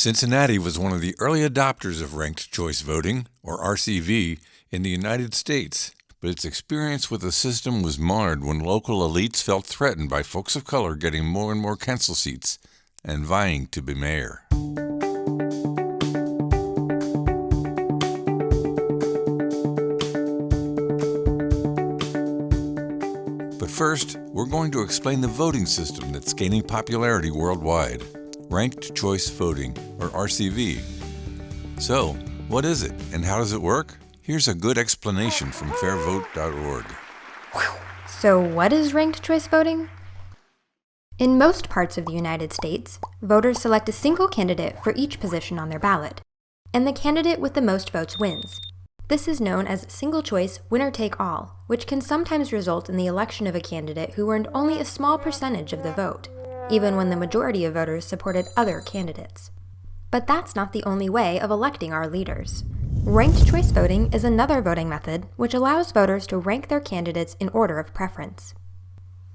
Cincinnati was one of the early adopters of ranked choice voting, or RCV, in the United States, but its experience with the system was marred when local elites felt threatened by folks of color getting more and more council seats and vying to be mayor. But first, we're going to explain the voting system that's gaining popularity worldwide. Ranked Choice Voting, or RCV. So, what is it and how does it work? Here's a good explanation from fairvote.org. So, what is ranked choice voting? In most parts of the United States, voters select a single candidate for each position on their ballot, and the candidate with the most votes wins. This is known as single choice winner-take-all, which can sometimes result in the election of a candidate who earned only a small percentage of the vote, even when the majority of voters supported other candidates. But that's not the only way of electing our leaders. Ranked choice voting is another voting method which allows voters to rank their candidates in order of preference.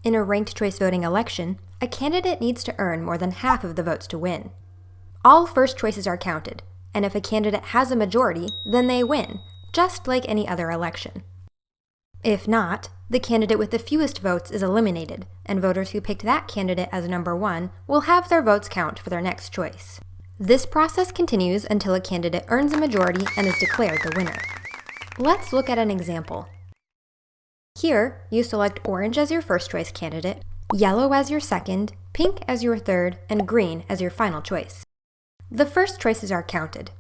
In a ranked choice voting election, a candidate needs to earn more than half of the votes to win. All first choices are counted, and if a candidate has a majority, then they win, just like any other election. If not, the candidate with the fewest votes is eliminated, and voters who picked that candidate as number one will have their votes count for their next choice. This process continues until a candidate earns a majority and is declared the winner. Let's look at an example. Here, you select orange as your first choice candidate, yellow as your second, pink as your third, and green as your final choice. The first choices are counted.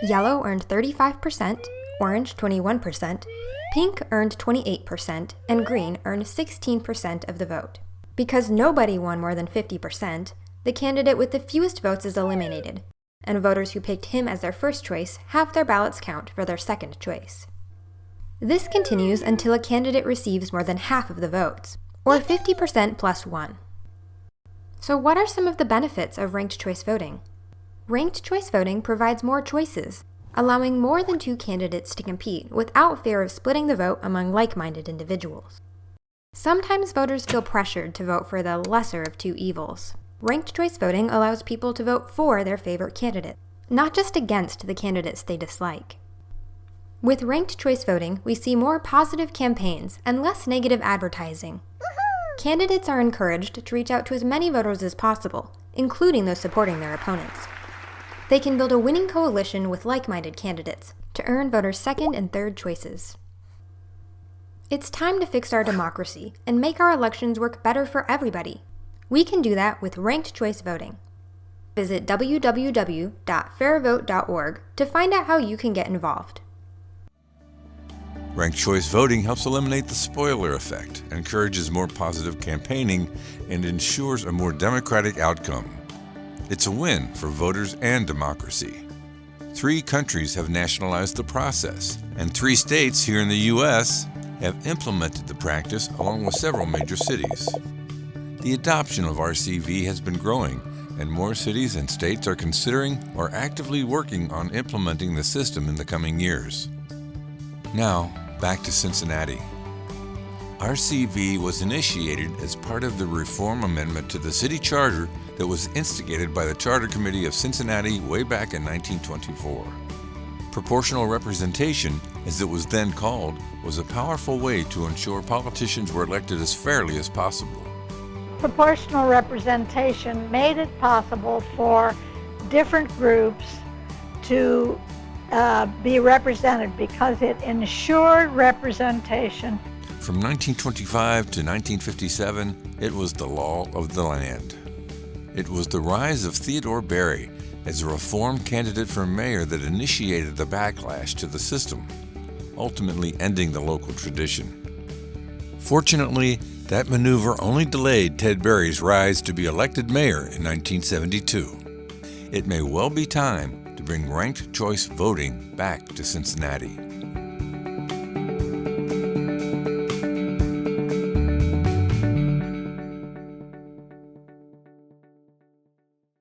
Yellow earned 35%, orange 21%, pink earned 28%, and green earned 16% of the vote. Because nobody won more than 50%, the candidate with the fewest votes is eliminated, and voters who picked him as their first choice have their ballots count for their second choice. This continues until a candidate receives more than half of the votes, or 50% plus 1. So what are some of the benefits of ranked choice voting? Ranked choice voting provides more choices, allowing more than two candidates to compete without fear of splitting the vote among like-minded individuals. Sometimes voters feel pressured to vote for the lesser of two evils. Ranked choice voting allows people to vote for their favorite candidate, not just against the candidates they dislike. With ranked choice voting, we see more positive campaigns and less negative advertising. Candidates are encouraged to reach out to as many voters as possible, including those supporting their opponents. They can build a winning coalition with like-minded candidates to earn voters' second and third choices. It's time to fix our democracy and make our elections work better for everybody. We can do that with ranked choice voting. Visit www.fairvote.org to find out how you can get involved. Ranked choice voting helps eliminate the spoiler effect, encourages more positive campaigning, and ensures a more democratic outcome. It's a win for voters and democracy. 3 countries have nationalized the process, and 3 states here in the U.S. have implemented the practice along with several major cities. The adoption of RCV has been growing, and more cities and states are considering or actively working on implementing the system in the coming years. Now, back to Cincinnati. RCV was initiated as part of the reform amendment to the city charter that was instigated by the Charter Committee of Cincinnati way back in 1924. Proportional representation, as it was then called, was a powerful way to ensure politicians were elected as fairly as possible. Proportional representation made it possible for different groups to be represented because it ensured representation. From 1925 to 1957, it was the law of the land. It was the rise of Theodore Berry as a reform candidate for mayor that initiated the backlash to the system, ultimately ending the local tradition. Fortunately, that maneuver only delayed Ted Berry's rise to be elected mayor in 1972. It may well be time to bring ranked choice voting back to Cincinnati.